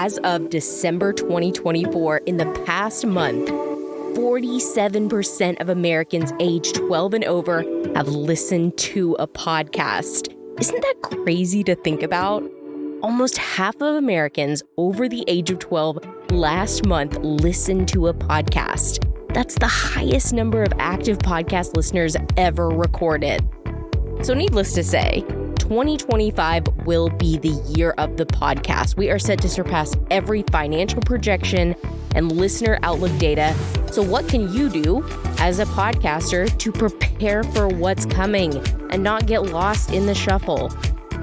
as of December 2024, in the past month, 47% of Americans aged 12 and over have listened to a podcast. Isn't that crazy to think about? Almost half of Americans over the age of 12 last month listened to a podcast. That's the highest number of active podcast listeners ever recorded. So needless to say, 2025 will be the year of the podcast. We are set to surpass every financial projection and listener outlook data. So what can you do as a podcaster to prepare for what's coming and not get lost in the shuffle?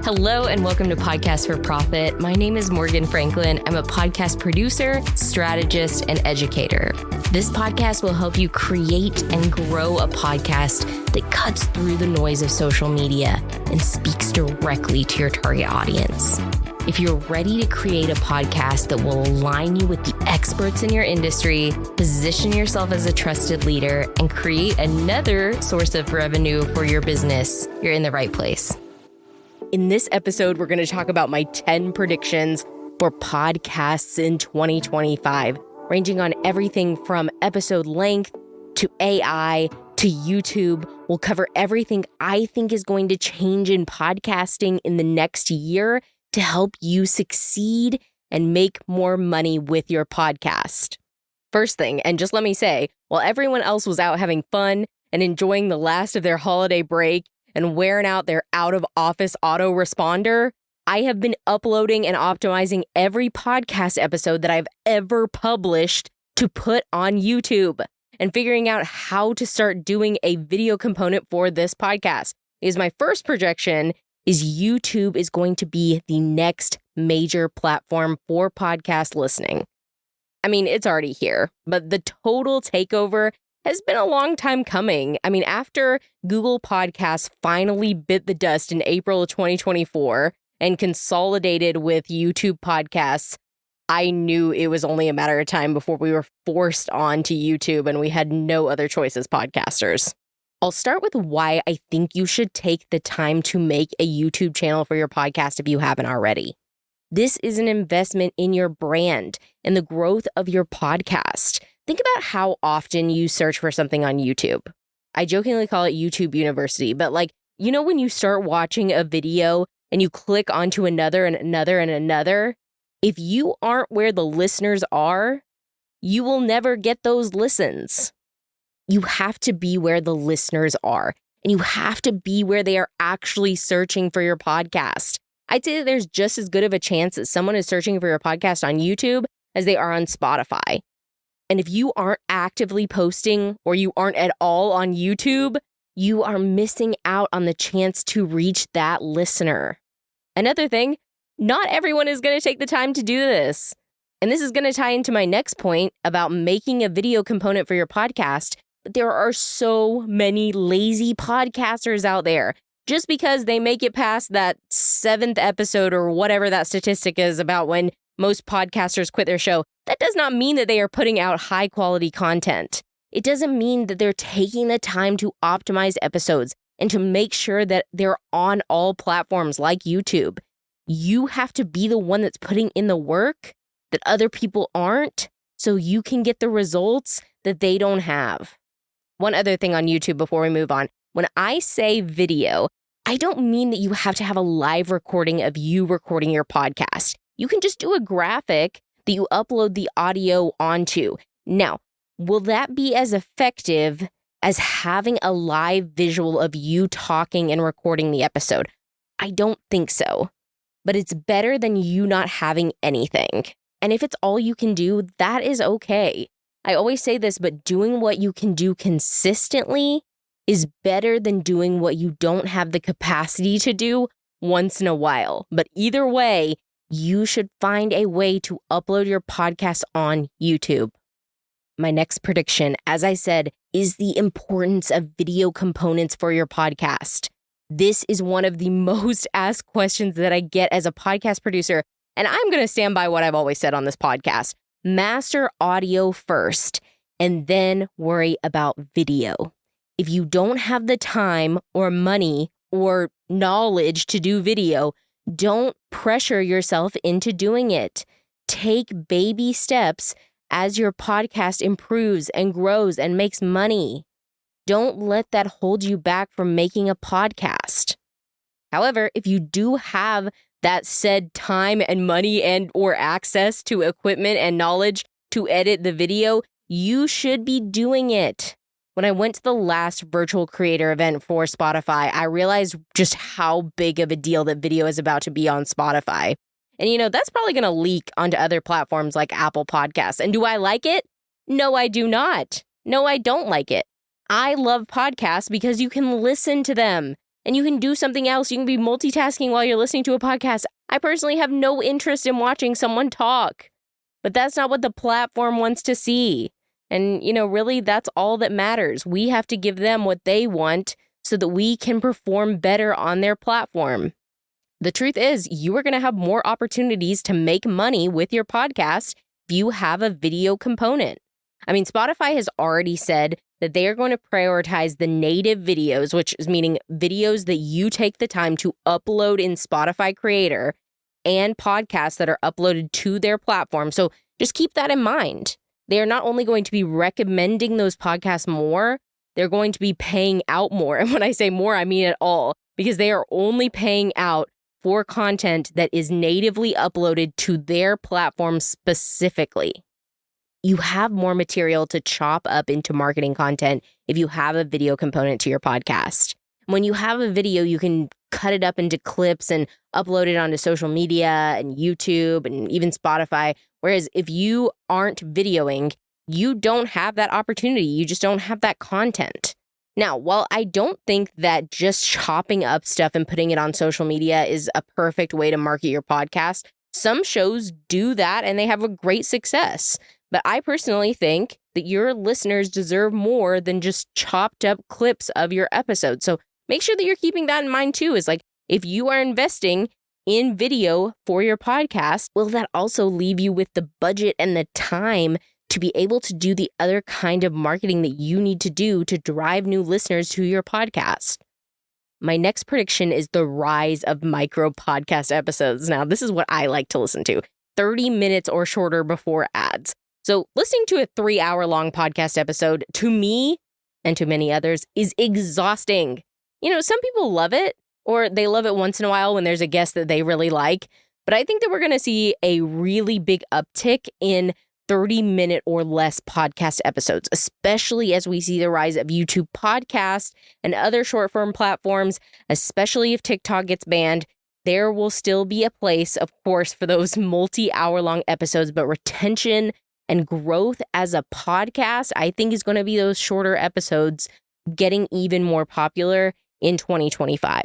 Hello and welcome to Podcast for Profit. My name is Morgan Franklin. I'm a podcast producer, strategist, and educator. This podcast will help you create and grow a podcast that cuts through the noise of social media and speaks directly to your target audience. If you're ready to create a podcast that will align you with the experts in your industry, position yourself as a trusted leader, and create another source of revenue for your business, you're in the right place. In this episode, we're going to talk about my 10 predictions for podcasts in 2025, ranging on everything from episode length to AI to YouTube. We'll cover everything I think is going to change in podcasting in the next year to help you succeed and make more money with your podcast. First thing, and just let me say, while everyone else was out having fun and enjoying the last of their holiday break and wearing out their out-of-office autoresponder, I have been uploading and optimizing every podcast episode that I've ever published to put on YouTube and figuring out how to start doing a video component for this podcast. Because my first projection is YouTube is going to be the next major platform for podcast listening. I mean, it's already here, but the total takeover has been a long time coming. I mean, after Google Podcasts finally bit the dust in April of 2024 and consolidated with YouTube Podcasts, I knew it was only a matter of time before we were forced onto YouTube and we had no other choice as podcasters. I'll start with why I think you should take the time to make a YouTube channel for your podcast if you haven't already. This is an investment in your brand and the growth of your podcast. Think about how often you search for something on YouTube. I jokingly call it YouTube University, but when you start watching a video and you click onto another and another and another, if you aren't where the listeners are, you will never get those listens. You have to be where the listeners are, and you have to be where they are actually searching for your podcast. I'd say that there's just as good of a chance that someone is searching for your podcast on YouTube as they are on Spotify. And if you aren't actively posting or you aren't at all on YouTube, you are missing out on the chance to reach that listener. Another thing, not everyone is going to take the time to do this. And this is going to tie into my next point about making a video component for your podcast. But there are so many lazy podcasters out there. Just because they make it past that 7th episode or whatever that statistic is about when most podcasters quit their show, that does not mean that they are putting out high quality content. It doesn't mean that they're taking the time to optimize episodes and to make sure that they're on all platforms like YouTube. You have to be the one that's putting in the work that other people aren't, so you can get the results that they don't have. One other thing on YouTube before we move on. When I say video, I don't mean that you have to have a live recording of you recording your podcast. You can just do a graphic that you upload the audio onto. Now, will that be as effective as having a live visual of you talking and recording the episode? I don't think so. But it's better than you not having anything. And if it's all you can do, that is okay. I always say this, but doing what you can do consistently is better than doing what you don't have the capacity to do once in a while. But either way, you should find a way to upload your podcast on YouTube. My next prediction, as I said, is the importance of video components for your podcast. This is one of the most asked questions that I get as a podcast producer, and I'm going to stand by what I've always said on this podcast. Master audio first, and then worry about video. If you don't have the time or money or knowledge to do video, don't pressure yourself into doing it. Take baby steps as your podcast improves and grows and makes money. Don't let that hold you back from making a podcast. However, if you do have that said time and money and or access to equipment and knowledge to edit the video, you should be doing it. When I went to the last virtual creator event for Spotify, I realized just how big of a deal that video is about to be on Spotify. And that's probably going to leak onto other platforms like Apple Podcasts. And do I like it? No, I do not. No, I don't like it. I love podcasts because you can listen to them and you can do something else. You can be multitasking while you're listening to a podcast. I personally have no interest in watching someone talk, but that's not what the platform wants to see. And, really, that's all that matters. We have to give them what they want so that we can perform better on their platform. The truth is, you are going to have more opportunities to make money with your podcast if you have a video component. I mean, Spotify has already said that they are going to prioritize the native videos, which is meaning videos that you take the time to upload in Spotify Creator and podcasts that are uploaded to their platform. So just keep that in mind. They are not only going to be recommending those podcasts more, they're going to be paying out more. And when I say more, I mean it all, because they are only paying out for content that is natively uploaded to their platform specifically. You have more material to chop up into marketing content if you have a video component to your podcast. When you have a video, you can cut it up into clips and upload it onto social media and YouTube and even Spotify. Whereas if you aren't videoing, you don't have that opportunity. You just don't have that content. Now, while I don't think that just chopping up stuff and putting it on social media is a perfect way to market your podcast, some shows do that and they have a great success. But I personally think that your listeners deserve more than just chopped up clips of your episode. So make sure that you're keeping that in mind too, is like, if you are investing in video for your podcast, will that also leave you with the budget and the time to be able to do the other kind of marketing that you need to do to drive new listeners to your podcast? My next prediction is the rise of micro podcast episodes. Now, this is what I like to listen to, 30 minutes or shorter before ads. So listening to a 3-hour-long podcast episode, to me and to many others, is exhausting. Some people love it, or they love it once in a while when there's a guest that they really like. But I think that we're going to see a really big uptick in 30-minute or less podcast episodes, especially as we see the rise of YouTube podcasts and other short-form platforms, especially if TikTok gets banned. There will still be a place, of course, for those multi-hour-long episodes, but retention and growth as a podcast, I think, is going to be those shorter episodes getting even more popular in 2025.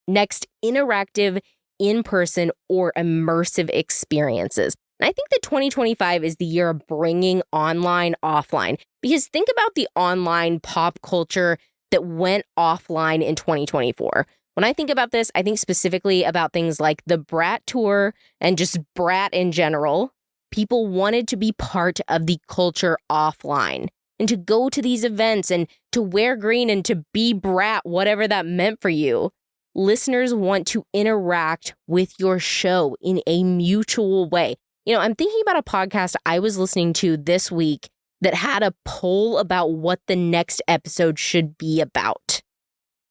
Next, interactive, in-person, or immersive experiences. And I think that 2025 is the year of bringing online offline, because think about the online pop culture that went offline in 2024. When I think about this, I think specifically about things like the Brat Tour and just Brat in general. People wanted to be part of the culture offline and to go to these events and to wear green and to be Brat, whatever that meant for you. Listeners want to interact with your show in a mutual way. I'm thinking about a podcast I was listening to this week that had a poll about what the next episode should be about.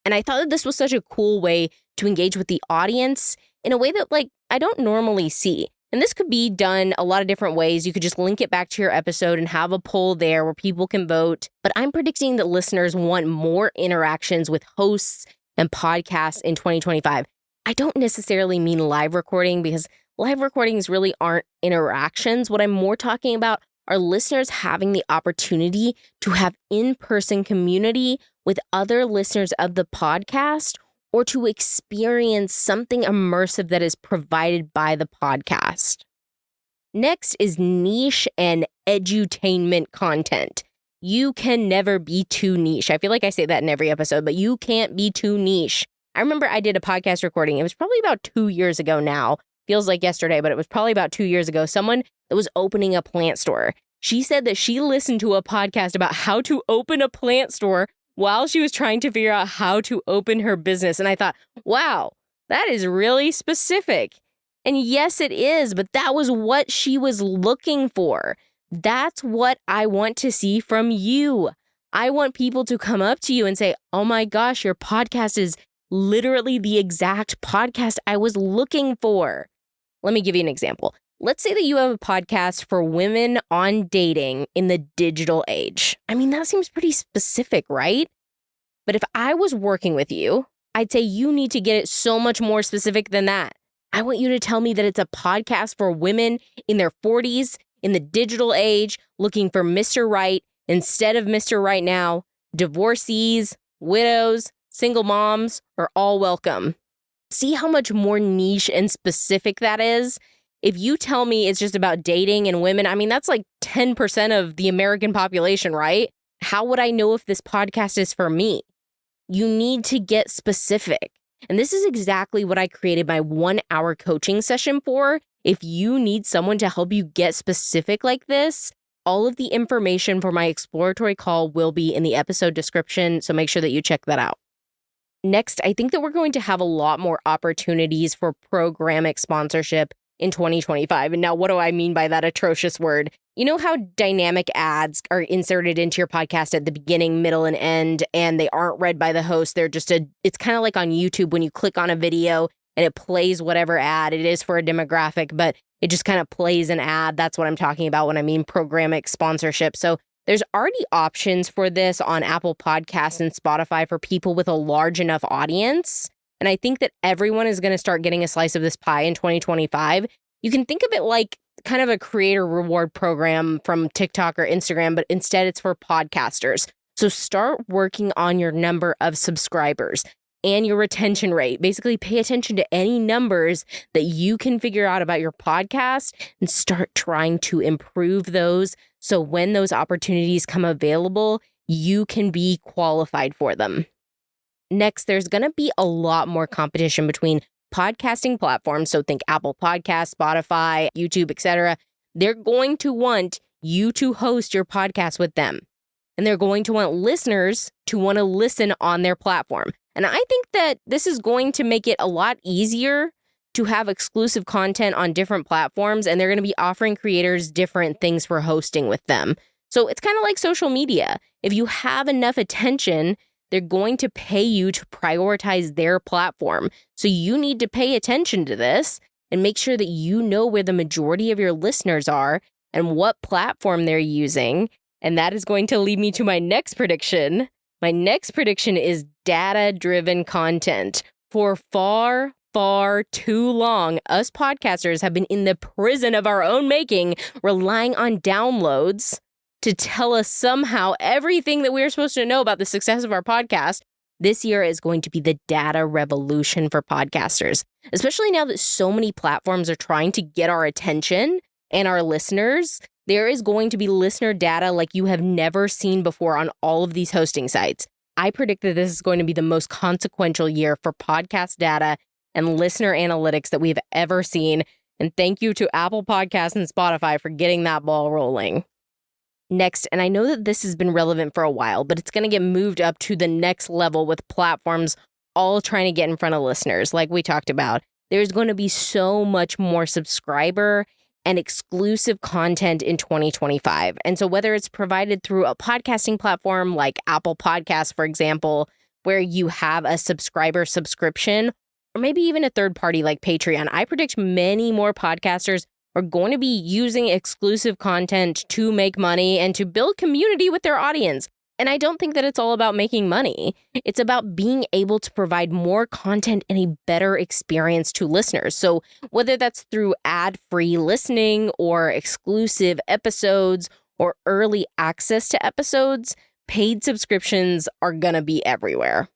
And I thought that this was such a cool way to engage with the audience in a way that, I don't normally see. And this could be done a lot of different ways. You could just link it back to your episode and have a poll there where people can vote. But I'm predicting that listeners want more interactions with hosts and podcasts in 2025. I don't necessarily mean live recording, because live recordings really aren't interactions. What I'm more talking about are listeners having the opportunity to have in-person community with other listeners of the podcast, or to experience something immersive that is provided by the podcast. Next is niche and edutainment content. You can never be too niche. I feel like I say that in every episode, but you can't be too niche. I remember I did a podcast recording. It was probably about 2 years ago now. Feels like yesterday, but it was probably about 2 years ago. Someone that was opening a plant store. She said that she listened to a podcast about how to open a plant store while she was trying to figure out how to open her business. And I thought, wow, that is really specific. And yes, it is, but that was what she was looking for. That's what I want to see from you. I want people to come up to you and say, oh my gosh, your podcast is literally the exact podcast I was looking for. Let me give you an example. Let's say that you have a podcast for women on dating in the digital age. I mean, that seems pretty specific, right? But if I was working with you, I'd say you need to get it so much more specific than that. I want you to tell me that it's a podcast for women in their 40s, in the digital age, looking for Mr. Right instead of Mr. Right now. Divorcees, widows, single moms are all welcome. See how much more niche and specific that is? If you tell me it's just about dating and women, I mean, that's like 10% of the American population, right? How would I know if this podcast is for me? You need to get specific. And this is exactly what I created my 1-hour coaching session for. If you need someone to help you get specific like this, all of the information for my exploratory call will be in the episode description, so make sure that you check that out. Next, I think that we're going to have a lot more opportunities for programmatic sponsorship in 2025. And now, what do I mean by that atrocious word? You know how dynamic ads are inserted into your podcast at the beginning, middle, and end, and they aren't read by the host. They're just it's kind of like on YouTube when you click on a video and it plays whatever ad it is for a demographic, but it just kind of plays an ad. That's what I'm talking about when I mean programmatic sponsorship. So there's already options for this on Apple Podcasts and Spotify for people with a large enough audience. And I think that everyone is going to start getting a slice of this pie in 2025. You can think of it like kind of a creator reward program from TikTok or Instagram, but instead it's for podcasters. So start working on your number of subscribers and your retention rate. Basically, pay attention to any numbers that you can figure out about your podcast and start trying to improve those. So when those opportunities come available, you can be qualified for them. Next, there's going to be a lot more competition between podcasting platforms. So think Apple Podcasts, Spotify, YouTube, etc. They're going to want you to host your podcast with them. And they're going to want listeners to want to listen on their platform. And I think that this is going to make it a lot easier to have exclusive content on different platforms. And they're going to be offering creators different things for hosting with them. So it's kind of like social media. If you have enough attention, they're going to pay you to prioritize their platform. So you need to pay attention to this and make sure that you know where the majority of your listeners are and what platform they're using. And that is going to lead me to my next prediction. My next prediction is data-driven content. For far, far too long, us podcasters have been in the prison of our own making, relying on downloads to tell us somehow everything that we're supposed to know about the success of our podcast. This year is going to be the data revolution for podcasters, especially now that so many platforms are trying to get our attention and our listeners. There is going to be listener data like you have never seen before on all of these hosting sites. I predict that this is going to be the most consequential year for podcast data and listener analytics that we've ever seen. And thank you to Apple Podcasts and Spotify for getting that ball rolling. Next, and I know that this has been relevant for a while, but it's going to get moved up to the next level with platforms all trying to get in front of listeners, like we talked about. There's going to be so much more subscriber and exclusive content in 2025. And so whether it's provided through a podcasting platform like Apple Podcasts, for example, where you have a subscriber subscription, or maybe even a third party like Patreon, I predict many more podcasters are going to be using exclusive content to make money and to build community with their audience. And I don't think that it's all about making money. It's about being able to provide more content and a better experience to listeners. So whether that's through ad-free listening or exclusive episodes or early access to episodes, paid subscriptions are going to be everywhere.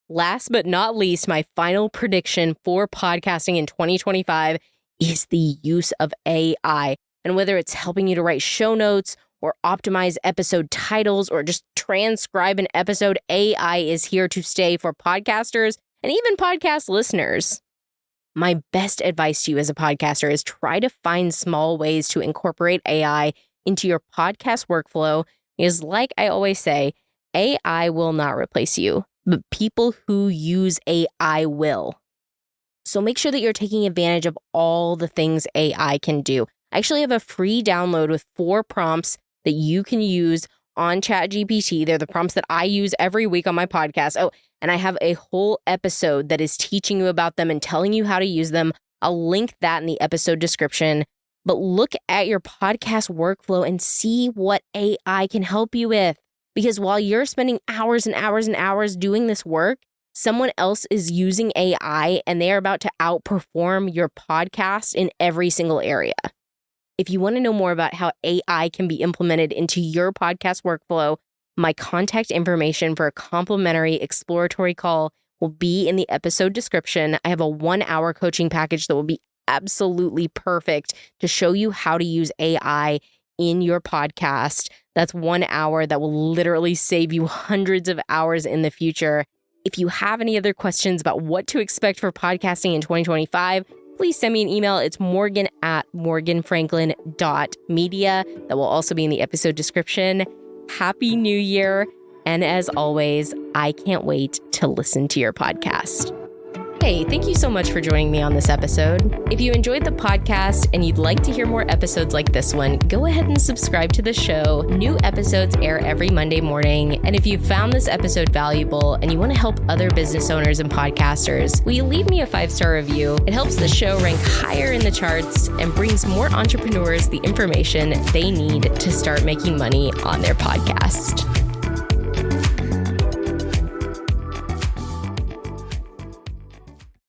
Last but not least, my final prediction for podcasting in 2025 is the use of AI. And whether it's helping you to write show notes or optimize episode titles or just transcribe an episode, AI is here to stay for podcasters and even podcast listeners. My best advice to you as a podcaster is try to find small ways to incorporate AI into your podcast workflow because, like I always say, AI will not replace you, but people who use AI will. So make sure that you're taking advantage of all the things AI can do. I actually have a free download with 4 prompts that you can use on ChatGPT. They're the prompts that I use every week on my podcast. Oh, and I have a whole episode that is teaching you about them and telling you how to use them. I'll link that in the episode description. But look at your podcast workflow and see what AI can help you with. Because while you're spending hours and hours and hours doing this work, someone else is using AI and they are about to outperform your podcast in every single area. If you want to know more about how AI can be implemented into your podcast workflow, my contact information for a complimentary exploratory call will be in the episode description. I have a 1-hour coaching package that will be absolutely perfect to show you how to use AI in your podcast. That's 1 hour that will literally save you hundreds of hours in the future. If you have any other questions about what to expect for podcasting in 2025, please send me an email. It's morgan@morganfranklin.media. That will also be in the episode description. Happy New Year. And as always, I can't wait to listen to your podcast. Hey, thank you so much for joining me on this episode. If you enjoyed the podcast and you'd like to hear more episodes like this one, go ahead and subscribe to the show. New episodes air every Monday morning. And if you found this episode valuable and you want to help other business owners and podcasters, will you leave me a 5-star review? It helps the show rank higher in the charts and brings more entrepreneurs the information they need to start making money on their podcast.